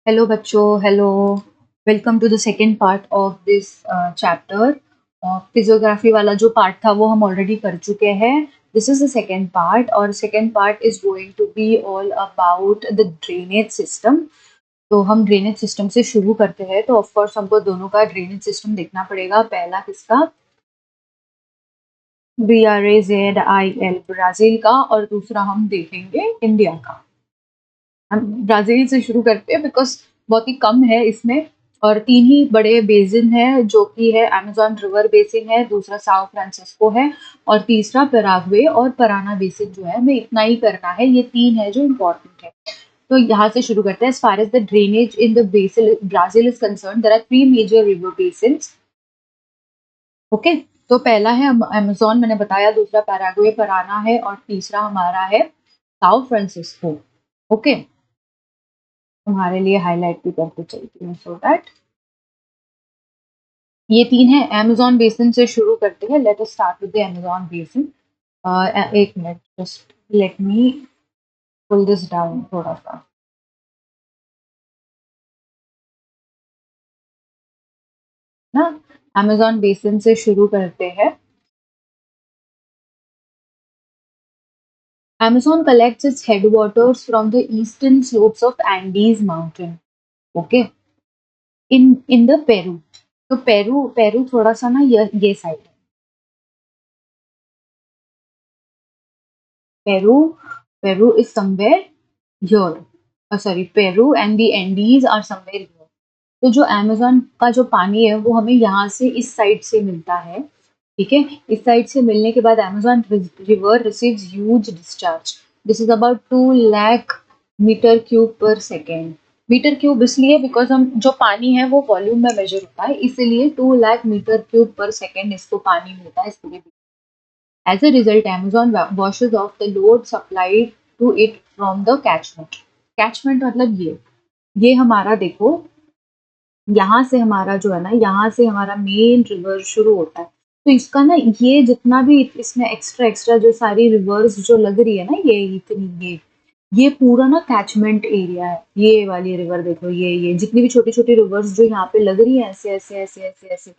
Hello बच्चों, hello. Welcome to the second part of this chapter. Physiography वाला जो part था वो हम ऑलरेडी कर चुके हैं। This is the second part और second part is going to be all about the drainage system. तो हम ड्रेनेज सिस्टम से शुरू करते हैं। तो ऑफकोर्स हमको दोनों का ड्रेनेज सिस्टम देखना पड़ेगा। पहला किसका? BRAZIL, ब्राजील का, और दूसरा हम देखेंगे इंडिया का। हम ब्राजील से शुरू करते हैं बिकॉज बहुत ही कम है इसमें। और तीन ही बड़े बेसिन है, जो कि है अमेजोन रिवर बेसिन है, दूसरा साओ फ्रांसिस्को है, और तीसरा पैराग्वे और पराना बेसिन जो है, हमें इतना ही करना है। ये तीन है जो इम्पोर्टेंट है। तो यहाँ से शुरू करते हैं। As far as the drainage in the basin Brazil is concern, there are three major river basins. Okay. तो पहला है अमेजोन, मैंने बताया, दूसरा पैराग्वे पराना है, और तीसरा हमारा है साओ फ्रांसिस्को। ओके। तुम्हारे लिए हाईलाइट भी करके चलती हूँ सो दैट ये तीन है। अमेजोन बेसिन से शुरू करते हैं। Let us start with the Amazon basin. एक minute, just let me pull this down थोड़ा सा ना। अमेजोन बेसिन से शुरू करते हैं। Amazon collects its headwaters from the eastern slopes of Andes mountain. Okay, in the Peru. तो Peru थोड़ा सा ना ये साइड है। Peru Peru is somewhere here. Sorry, Peru and the Andes are somewhere here. तो जो अमेज़न का जो पानी है वो हमें यहाँ से इस साइड से मिलता है। ठीक है, इस साइड से मिलने के बाद Amazon river receives huge discharge. This is about 2 lakh metre cube per second. Metre cube इसलिए बिकॉज हम जो पानी है वो वॉल्यूम में मेजर होता है, इसीलिए 2 lakh metre cube per second इसको पानी मिलता है इस पूरे। As a result, Amazon washes off the load supplied to it from the catchment. Catchment मतलब ये हमारा देखो, यहाँ से हमारा जो है ना, यहाँ से हमारा मेन रिवर शुरू होता है। तो इसका ना ये जितना भी इसमें एक्स्ट्रा एक्स्ट्रा जो सारी रिवर्स जो लग रही है ना, ये इतनी ये पूरा ना कैचमेंट एरिया है। ये वाली रिवर देखो, ये जितनी भी छोटी छोटी रिवर्स जो यहाँ पे लग रही है ऐसे ऐसे ऐसे ऐसे ऐसे,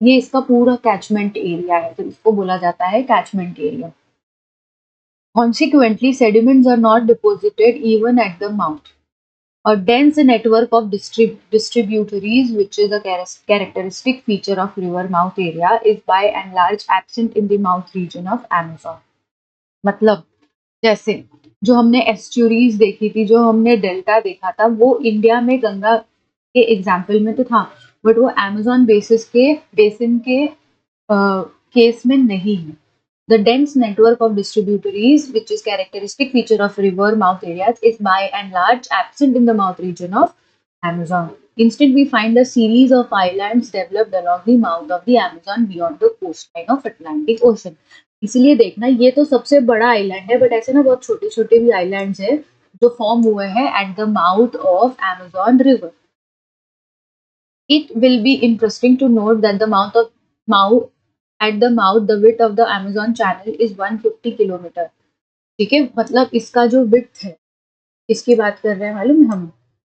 ये इसका पूरा कैचमेंट एरिया है। तो इसको बोला जाता है catchment area. Consequently, sediments are not deposited even at the mouth. A dense network of distributaries, which is a characteristic feature of river mouth area, is by and large absent in the mouth region of Amazon. मतलब जैसे जो हमने estuaries देखी थी, जो हमने delta देखा था, वो इंडिया में गंगा के एग्जाम्पल में तो था, बट वो अमेजोन बेसिन के केस में नहीं है। The dense network of distributaries, which is characteristic feature of river mouth areas, is by and large absent in the mouth region of Amazon. Instead, we find a series of islands developed along the mouth of the Amazon beyond the coastline of Atlantic Ocean. इसलिए देखना, ये तो सबसे बड़ा island है, but ऐसे ना बहुत छोटे छोटे भी आइलैंड्स है जो फॉर्म हुए हैं at the mouth of Amazon river. It will be interesting to note that mouth at the mouth, the width of the Amazon channel is 150 kilometre. ठीक है, मतलब इसका जो विड्थ है, इसकी बात कर रहे हैं मालूम है हम।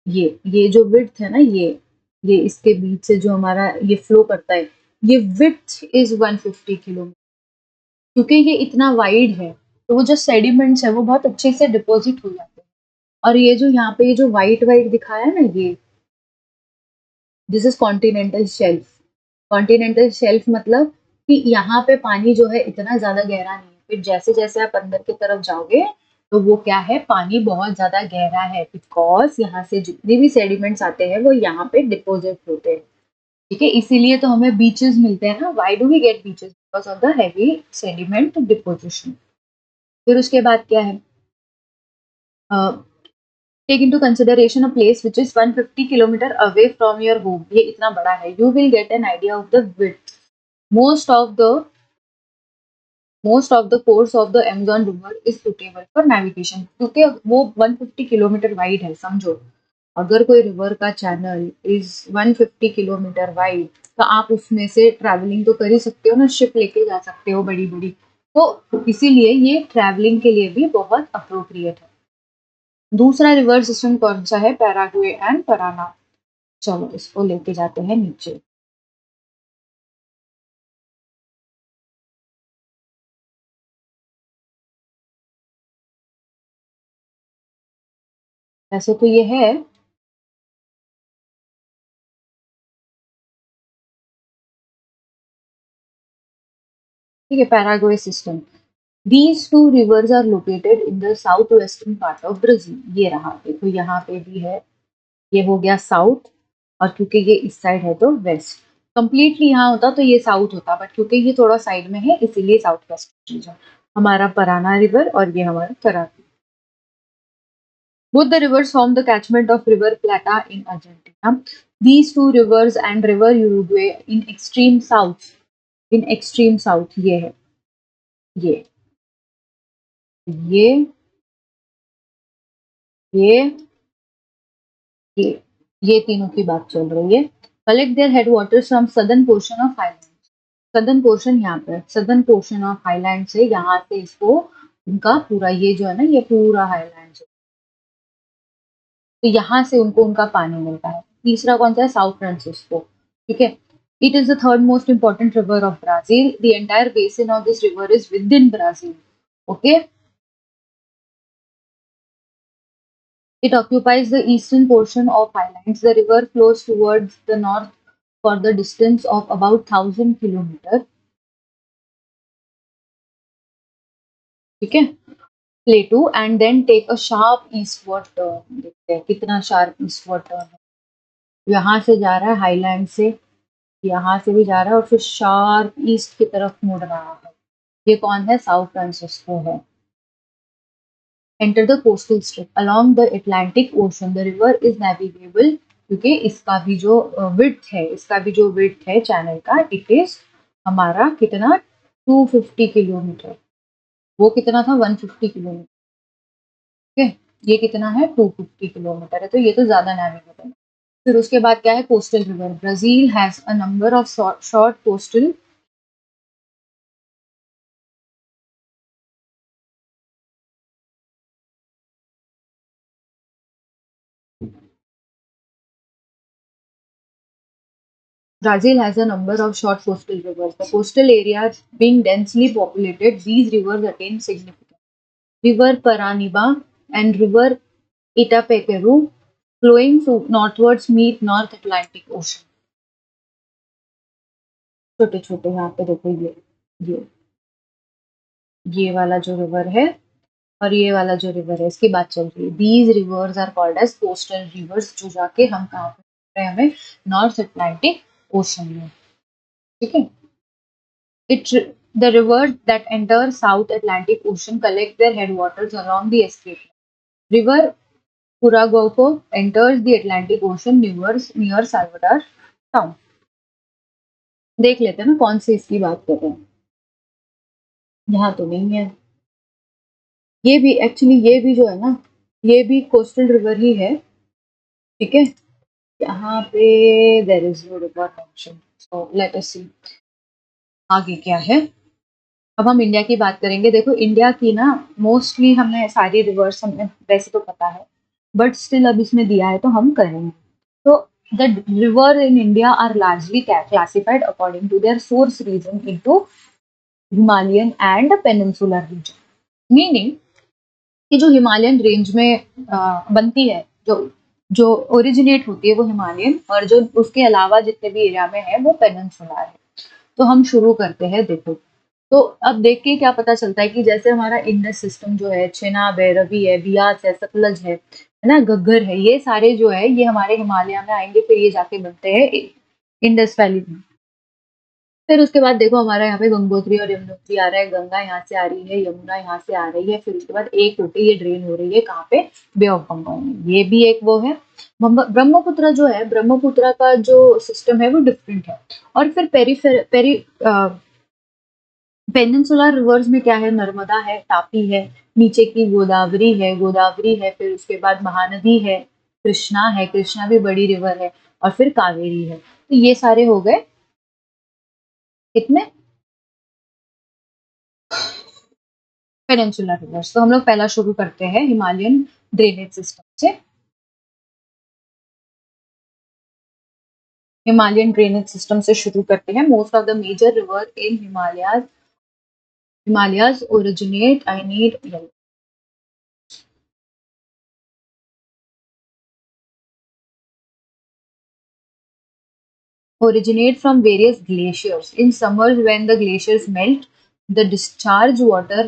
ये जो विड्थ है ना, ये इसके बीच से जो हमारा ये फ्लो करता है, ये विड्थ इज 150 किलोमीटर। क्योंकि ये इतना वाइड है, तो वो जो सेडिमेंट्स है वो बहुत अच्छे से डिपॉजिट हो जाते हैं। और ये जो यहाँ पे ये जो वाइट वाइट दिखाया है ना, ये this is continental shelf. Continental shelf मतलब कि यहाँ पे पानी जो है इतना ज्यादा गहरा नहीं है, फिर जैसे जैसे आप अंदर की तरफ जाओगे तो वो क्या है, पानी बहुत ज्यादा गहरा है, बिकॉज यहाँ से जितने भी सेडिमेंट्स आते हैं वो यहाँ पे डिपोजिट होते हैं। ठीक है, इसीलिए तो हमें बीचेस मिलते हैं ना। Why do we get beaches? Because of the heavy sediment deposition. फिर उसके बाद क्या है, take into consideration a place which is 150 kilometer away from your home, ये इतना बड़ा है, you will get an idea of the width. most of the most of the course of the Amazon river is suitable for navigation, क्योंकि वो 150 kilometre wide है। समझो, अगर कोई रिवर का चैनल इज 150 किलोमीटर वाइड, तो आप उसमें से ट्रैवलिंग तो कर ही सकते हो ना, शिप लेके जा सकते हो बड़ी बड़ी। तो इसीलिए ये ट्रैवलिंग के लिए भी बहुत अप्रोप्रिएट है। दूसरा रिवर सिस्टम कौन सा है? Paraguay and paraná। चलो इसको लेके जाते हैं नीचे। वैसे तो ये है, ठीक है, Paraguay system. These two rivers are located in the southwestern part of Brazil। ये रहा, देखो यहाँ पे भी है, ये हो गया साउथ, और क्योंकि ये इस साइड है तो वेस्ट। कंप्लीटली यहाँ होता तो ये साउथ होता, बट क्योंकि ये थोड़ा साइड में है इसीलिए साउथ वेस्ट रीजन। हमारा पराना रिवर और ये हमारा कराती। Both the rivers form the catchment of River Plata in Argentina. These two rivers and River Uruguay in extreme south, in extreme south, ये है, ये ये ये ये ये तीनों की बात चल रही है। Collect their headwaters from southern portion of highland. Southern portion यहाँ पे, सदर्न पोर्शन ऑफ हाईलैंड से, यहाँ से इसको, उनका पूरा ये जो है ना, ये पूरा हाईलैंड है, तो यहाँ से उनको उनका पानी मिलता है। तीसरा कौन सा है? साउथ फ्रांसिस्को, ठीक है। It is the third most important river of Brazil. The entire basin of this river is with in Brazil, okay. It occupies the eastern portion of highlands. The river flows towards the north for the distance of about 1000 kilometers, ठीक है, plateau, and then take a sharp eastward turn। देखते हैं कितना sharp eastward turn है। यहाँ से जा रहा है हाईलैंड से, यहाँ से भी जा रहा है और फिर शार्प ईस्ट की तरफ मुड़ रहा है। ये कौन है? साउथ फ्रांसिस्को है। Enter the coastal strip along the Atlantic Ocean. The river is navigable, क्योंकि इसका भी जो width है, इसका भी जो width है चैनल का, इट इज हमारा कितना? 250 किलोमीटर। वो कितना था? 150 किलोमीटर, ठीक है। ये कितना है? 250 किलोमीटर है, तो ये तो ज्यादा नेविगेबल है। फिर उसके बाद क्या है? Coastal river. Brazil has a number of short coastal, Brazil has a number of short coastal rivers. The coastal areas being densely populated, these rivers attain significance. River Paraniba and River Itapeperu flowing northwards meet North Atlantic Ocean। छोटे छोटे यहाँ पे देखो, ये ये वाला जो river है और ये वाला जो रिवर है, इसकी बात चल रही है। These rivers are called as coastal rivers, जो जाके हम कहाँ पे मिल रहे हैं? हमें नॉर्थ अटलांटिक ओशन में, ठीक है। The rivers that enter South Atlantic Ocean collect their headwaters along the escape. River Puraguaco enters the Atlantic Ocean near Salvador town। देख लेते हैं ना कौन सी इसकी बात कर रहे हैं। यहाँ तो नहीं है। ये भी एक्चुअली, ये भी जो है ना, ये भी कोस्टल रिवर ही है, ठीक है। यहाँ पे there is no river mention, so let us see आगे क्या है। अब हम इंडिया की बात करेंगे। देखो इंडिया की ना, मोस्टली हमें सारी रिवर्स हमें वैसे तो पता है, बट स्टिल अब इसमें दिया है तो हम करेंगे। तो the river in India are largely classified according to their source region into Himalayan and peninsular region. Meaning कि जो हिमालयन रेंज में बनती है, जो जो ओरिजिनेट होती है वो हिमालयन, और जो उसके अलावा जितने भी एरिया में है वो पेनिनसुलर है। तो हम शुरू करते हैं। देखो, तो अब देख के क्या पता चलता है कि जैसे हमारा इंडस सिस्टम जो है, चेनाब है, रवि है, बियास है, सतलज है ना, घग्गर है, ये सारे जो है ये हमारे हिमालय में आएंगे, फिर ये जाके बनते हैं इंडस वैली में। फिर उसके बाद देखो हमारा यहाँ पे गंगोत्री और यमुनोत्री आ रहा है, गंगा यहाँ से आ रही है, यमुना यहाँ से आ रही है, फिर उसके बाद एक होके ये ड्रेन हो रही है कहाँ पे? बे ऑफ बंगाल में। ये भी एक वो है। ब्रह्मपुत्र जो है, ब्रह्मपुत्र का जो सिस्टम है वो डिफरेंट है। और फिर पेनिनसुलर रिवर्स में क्या है? नर्मदा है, तापी है, नीचे की गोदावरी है, फिर उसके बाद महानदी है, कृष्णा है, कृष्णा भी बड़ी रिवर है, और फिर कावेरी है। तो ये सारे हो गए कितने? Peninsular rivers. तो हम लोग पहला शुरू करते हैं हिमालयन ड्रेनेज सिस्टम से। हिमालयन ड्रेनेज सिस्टम से शुरू करते हैं। Most of the major river in Himalayas originate I need originate from various glaciers. In summers, when the glaciers melt, the discharge water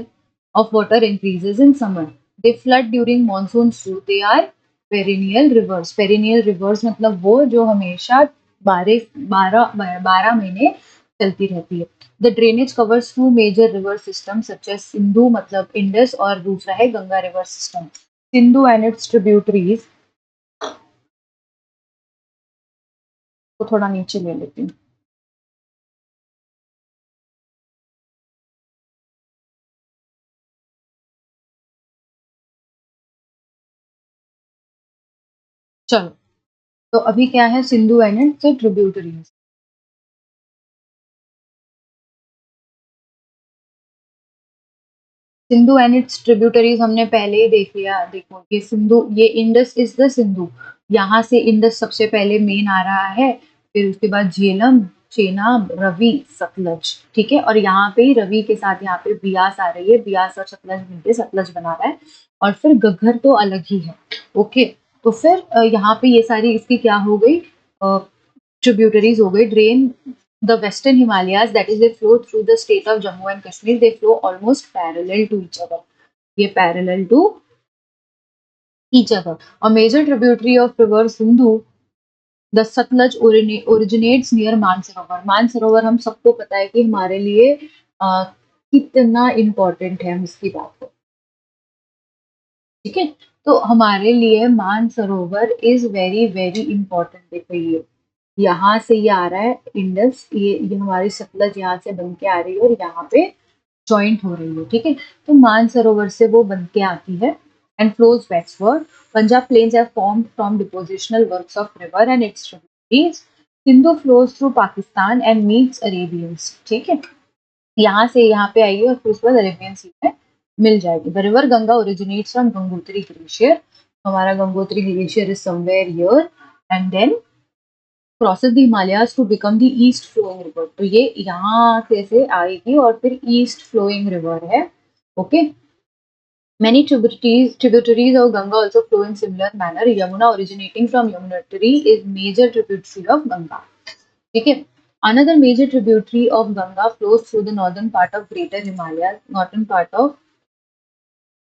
of water increases in summer. They flood during monsoons too. They are perennial rivers. Perennial rivers मतलब वो जो हमेशा 12 महीने चलती रहती है. The drainage covers two major river systems such as Sindhu मतलब Indus और दूसरा है Ganga river system. Sindhu and its tributaries को थोड़ा नीचे ले लेती हूँ. चलो, तो अभी क्या है Sindhu and its tributaries. Sindhu and its tributaries हमने पहले ही देख लिया. देखो ये सिंधु, ये इंडस इज द सिंधु. यहाँ से इंडस सबसे पहले मेन आ रहा है, फिर उसके बाद झेलम, चेनाब, रवि, सतलज. ठीक है, और यहाँ पे ही रवि के साथ यहाँ पे बियास आ रही है. बियास और सतलज मिलकर सतलज बना रहा है. और फिर घग्गर तो अलग ही है. ओके, तो फिर यहाँ पे ये सारी इसकी क्या हो गई, ट्रिब्यूटरीज हो गई. Drain the western Himalayas, that is they flow through the state of Jammu and Kashmir. They flow almost parallel to each other. ये parallel to each other. A major tributary of river Sindhu, the Satluj originates near Mansarovar. Mansarovar हम सबको पता है कि हमारे लिए कितना important है, हम इसकी बात करें. ठीक है, तो हमारे लिए Mansarovar is very very important. देखो ये यहाँ से ये आ रहा है इंडस, ये हमारी सतलज यहाँ से बन के आ रही है और यहाँ पे जॉइंट हो रही है. ठीक है, तो मानसरोवर से वो बन के आती है and flows westward. Punjab plains have formed from depositional works of river and its tributaries. Sindhu flows through Pakistan and meets Arabians. ठीक है, यहाँ से यहाँ पे आएगी और फिर उसके बाद अरेबियन सी में मिल जाएगी. The river Ganga originates from Gangotri glacier. हमारा Gangotri glacier is somewhere here and then crosses the Himalayas to become the east flowing river. तो ये यहाँ से आएगी और फिर east flowing river है. Okay. Many tributaries of Ganga also flow in similar manner. Yamuna originating from Yamunotri is major tributary of Ganga. ठीक है. Another major tributary of Ganga flows through the northern part of Greater Himalayas. Northern part of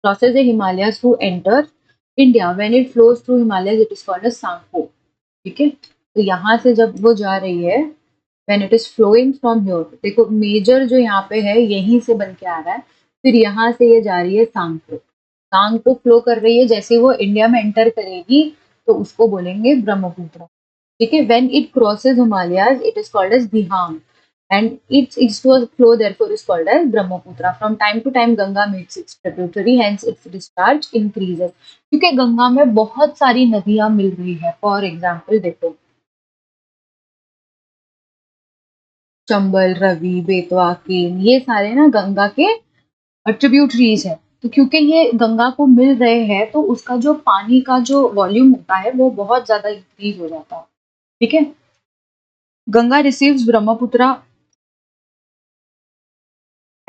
crosses the Himalayas to enter India. When it flows through Himalayas, it is called as Sangpo. ठीक है, तो यहाँ से जब वो जा रही है, when it is flowing from here, देखो मेजर जो यहाँ पे है यहीं से बन के आ रहा है, फिर यहाँ से ये जा रही है सांग को फ्लो कर रही है. जैसे वो इंडिया में एंटर करेगी तो उसको बोलेंगे ब्रह्मपुत्र. ठीक है, when it crosses Himalayas, it is called as Dihang and its eastward flow therefore is called as Brahmaputra. From time to time Ganga meets its tributary, hence its discharge increases. क्योंकि गंगा में बहुत सारी नदियां मिल रही है. फॉर एग्जाम्पल देखो चंबल, रवि, बेतवा, केन, ये सारे ना गंगा के ट्रिब्यूटरीज है. तो क्योंकि ये गंगा को मिल रहे हैं तो उसका जो पानी का जो वॉल्यूम होता है वो बहुत ज्यादा इंक्रीज हो जाता है. ठीक है, Ganga receives Brahmaputra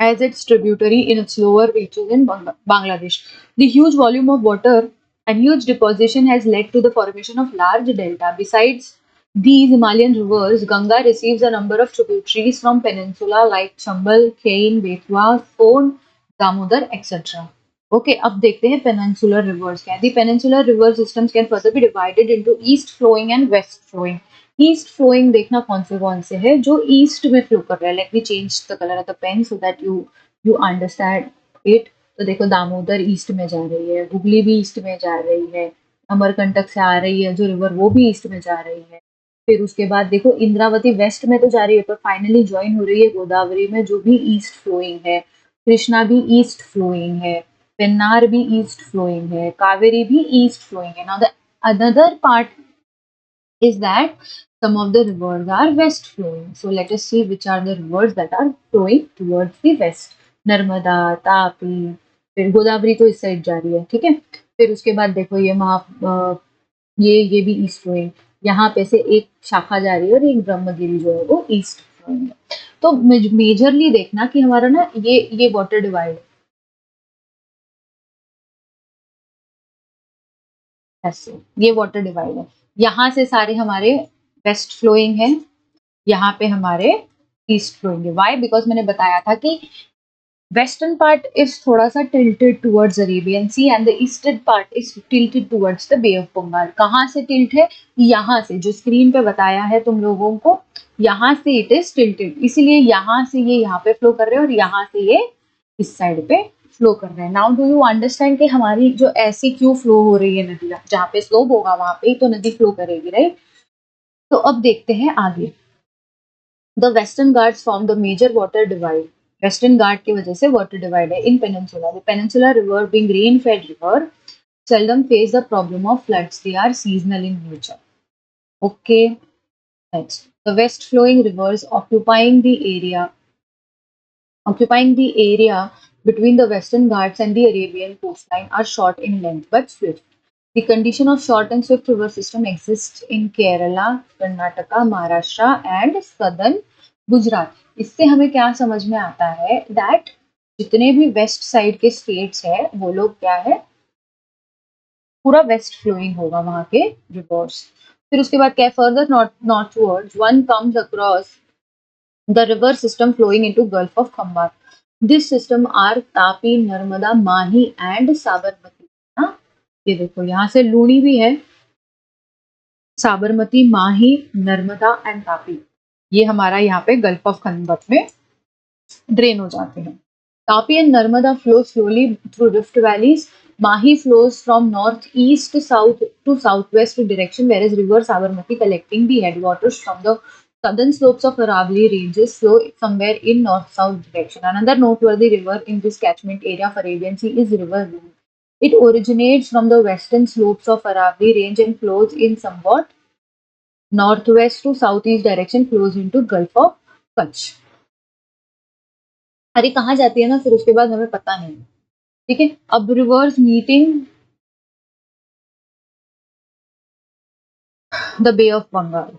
as its tributary in its lower reaches in Bangladesh. The huge volume of water and huge deposition has led to the formation of large delta. Besides these Himalayan rivers, Ganga receives a number of tributaries from peninsula like Chambal, Kain, Betwa, Son, Damodar, etc. Okay, अब देखते हैं peninsular rivers क्या है. The peninsular river systems can further be divided into east flowing and west flowing. East flowing देखना कौन से है जो ईस्ट में फ्लो कर रहा है. Let me change the colour of the pen so that you understand it. तो देखो दामोदर ईस्ट में जा रही है, हुगली भी ईस्ट में जा रही है, अमरकंटक से आ रही है जो रिवर वो भी ईस्ट में जा रही है. फिर उसके बाद देखो इंद्रावती वेस्ट में तो जा रही है पर फाइनली ज्वाइन हो रही है गोदावरी में जो भी ईस्ट फ्लोइंग है. कृष्णा भी ईस्ट फ्लोइंग है, पेन्नार भी ईस्ट फ्लोइंग है, कावेरी भी ईस्ट फ्लोइंग है. Now the another part is that some of the rivers are west flowing. So let us see which are the rivers that are flowing towards the west. Narmada, Tapi, फिर गोदावरी तो इस side जा रही है. ठीक है, फिर उसके बाद देखो ये भी ईस्ट फ्लोइंग, यहाँ पे से एक शाखा जा रही है और एक ब्रह्मगिरी जो है वो ईस्ट फ्लोइंग है। तो मेजरली देखना कि हमारा ना ये वाटर डिवाइड ऐसे, ये वाटर डिवाइड है। यहाँ से सारे हमारे वेस्ट फ्लोइंग है, यहाँ पे हमारे ईस्ट फ्लोइंग है। वाई? बिकॉज मैंने बताया था कि वेस्टर्न पार्ट इज थोड़ा सा tilted towards Arabian sea and the eastern part is tilted towards the bay of Bengal. कहाँ से टिल्ट है? यहाँ से, जो स्क्रीन पे बताया है तुम लोगों को, यहाँ से इट इज टिल्टेड, इसीलिए यहाँ से ये यहाँ पे फ्लो कर रहे हैं और यहाँ से ये इस साइड पे फ्लो कर रहे हैं। नाउ डू यू अंडरस्टैंड कि हमारी जो ऐसी क्यों फ्लो हो रही है नदियाँ? जहाँ पे स्लोप होगा वहां पे ही तो नदी फ्लो करेगी, राइट? तो अब देखते हैं आगे। The Western Ghats form the major water divide. Western Ghat की वजह से वाटर डिवाइड है in peninsula. The peninsula river being rain fed river seldom face the problem of floods. They are seasonal in nature. Okay, next. The west flowing rivers occupying the area between the Western Ghats and the Arabian coastline are short in length but swift. The condition of short and swift river system exists in Kerala, Karnataka, Maharashtra and southern Gujarat. इससे हमें क्या समझ में आता है that जितने भी west side के स्टेट्स है वो लोग क्या है, पूरा वेस्ट फ्लोइंग होगा वहां के रिवर्स। फिर उसके बाद क्या, further northwards one comes across the river system flowing into gulf of Khambhat. This system are Tapi, Narmada, Mahi and Sabarmati. हाँ, ये देखो यहाँ से लूनी भी है, साबरमती, माही, नर्मदा एंड तापी, ये हमारा यहाँ पे गल्फ ऑफ खंबात में ड्रेन हो जाते हैं। Tapi and Narmada flow slowly through rift valleys. Mahi flows from northeast south to southwest direction, whereas river Sabarmati collecting the headwaters from the southern slopes of Aravalli ranges flow somewhere in north-south direction. Another noteworthy river in this catchment area of Arabian Sea is River Roon. It originates from the western slopes of Aravalli range and flows in somewhat northwest to southeast direction, flows into Gulf of Kutch. अरे कहाँ जाती है ना, फिर उसके बाद हमें पता नहीं। ठीक है, अब rivers meeting the bay of Bengal.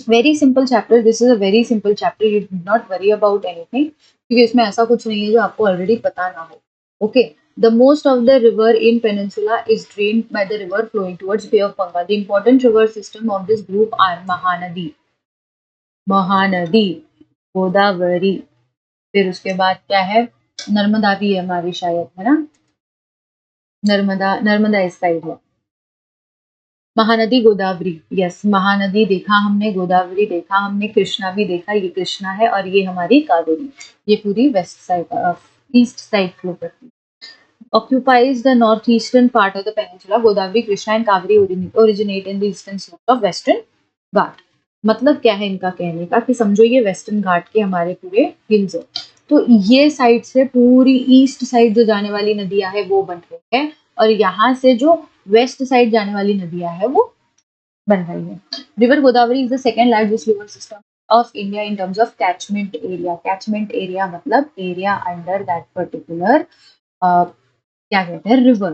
Very simple chapter, this is a very simple chapter, you do not worry about anything, क्योंकि इसमें ऐसा कुछ नहीं है जो आपको ऑलरेडी पता ना हो। Okay, the most of the river in peninsula is drained by the river flowing towards bay of Bengal. The important river system of this group are Mahanadi, Godavari, फिर उसके बाद क्या है, नर्मदा भी है हमारी शायद, है ना, नर्मदा इस साइड है, महानदी, गोदावरी, यस, महानदी देखा हमने, गोदावरी देखा हमने, कृष्णा भी देखा, ये कृष्णा है और ये हमारी कावेरी, ये पूरी west side east side flow करती है। occupies the northeastern part of the peninsula. Godavari, Krishna and Kaveri originate in the eastern slopes of western घाट। मतलब क्या है इनका कहने का कि समझो ये वेस्टर्न घाट के हमारे पूरे हिल्स है, तो ये साइड से पूरी ईस्ट साइड जो जाने वाली नदियां है वो बन रही है और यहाँ से जो वेस्ट साइड जाने वाली नदियां है वो बन रही है। River Godavari is the second largest river system of India in terms of catchment area. Catchment area मतलब एरिया अंडर दैट पर्टिकुलर क्या कहते हैं, रिवर।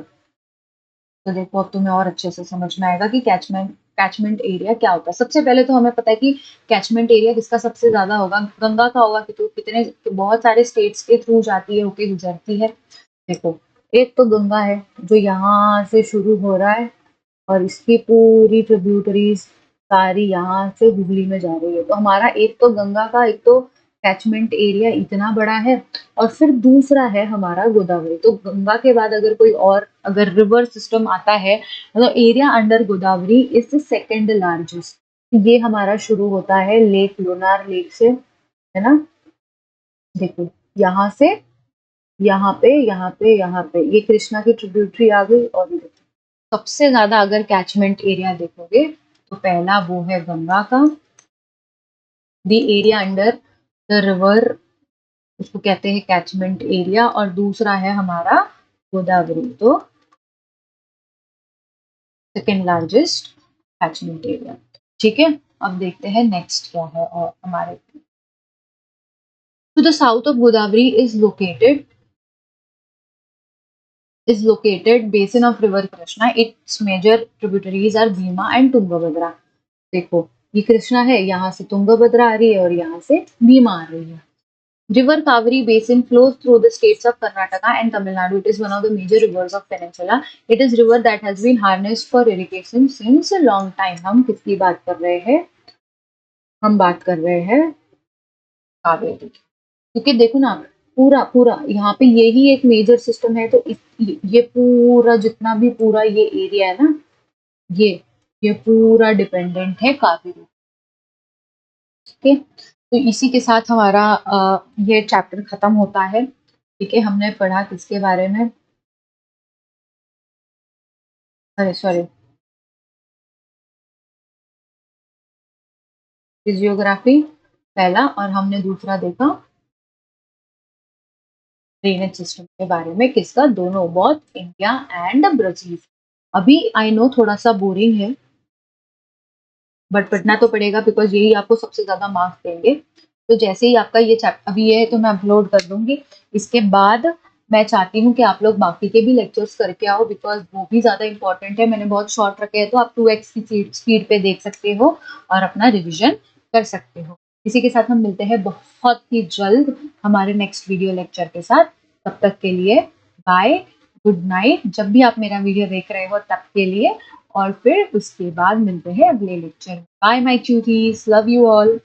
तो देखो अब तुम्हें और अच्छे से समझ में आएगा कि कैचमेंट एरिया क्या होता है। सबसे पहले तो हमें पता है कि कैचमेंट एरिया किसका सबसे ज्यादा होगा, गंगा का होगा, कि तो कितने बहुत सारे स्टेट्स के थ्रू जाती है, होके गुजरती है। देखो, एक तो गंगा है जो यहाँ से शुरू हो रहा है और इसकी पूरी ट्रिब्यूटरीज सारी यहाँ से हुगली में जा रही है, तो हमारा एक तो गंगा का एक तो कैचमेंट एरिया इतना बड़ा है और फिर दूसरा है हमारा गोदावरी। तो गंगा के बाद अगर कोई और अगर रिवर सिस्टम आता है तो area under Godavari is the second largest. ये हमारा शुरू होता है लेक लोनार लेक से, है ना, देखो यहाँ से यहाँ पे ये कृष्णा की ट्रिब्यूटरी आ गई और ये सबसे ज्यादा अगर कैचमेंट एरिया देखोगे तो पहला वो है गंगा का, the area under the river, उसको कहते हैं कैचमेंट एरिया, और दूसरा है हमारा गोदावरी, तो सेकेंड लार्जेस्ट कैचमेंट एरिया। ठीक है, अब देखते हैं नेक्स्ट क्या है। और हमारे to the south of Godavari is located is located basin of river Krishna. Its major tributaries are Bhima and Tungabhadra. देखो ये कृष्णा है, यहाँ से तुंगभद्रा आ रही है और यहाँ से भीमा आ रही है. River Kaveri basin flows through the states of Karnataka and Tamil Nadu. It is one of the major rivers of peninsula. It is river that has been harnessed for irrigation since a long time. हम किसकी बात कर रहे हैं? हम बात कर रहे हैं कावेरी. क्योंकि देखो ना, पूरा पूरा यहाँ पे यही एक मेजर सिस्टम है, तो ये पूरा जितना भी पूरा ये एरिया है ना, ये ये पूरा डिपेंडेंट है कावेरी. ठीक है, तो इसी के साथ हमारा ये चैप्टर खत्म होता है. ठीक है, हमने पढ़ा किसके बारे में? अरे सॉरी, फिजियोग्राफी पहला, और हमने दूसरा देखा ड्रेनेज सिस्टम के बारे में. किसका? दोनों, बोथ इंडिया एंड ब्राजील. अभी आई नो थोड़ा सा बोरिंग है, बट पढ़ना तो पड़ेगा बिकॉज यही आपको सबसे ज्यादा मार्क्स देंगे. तो जैसे ही आपका ये चैप्टर अभी ये है तो मैं अपलोड कर दूंगी. इसके बाद मैं चाहती हूँ कि आप लोग बाकी के भी लेक्चर्स करके आओ, बिकॉज वो भी ज्यादा इंपॉर्टेंट है. मैंने बहुत शॉर्ट रखे हैं, तो आप 2x की स्पीड पे देख सकते हो और अपना रिविजन कर सकते हो. इसी के साथ हम मिलते हैं बहुत ही जल्द हमारे नेक्स्ट वीडियो लेक्चर के साथ. तब तक के लिए बाय, गुड नाइट. जब भी आप मेरा वीडियो देख रहे हो तब के लिए, और फिर उसके बाद मिलते हैं अगले lecture. Bye my cuties, love you all.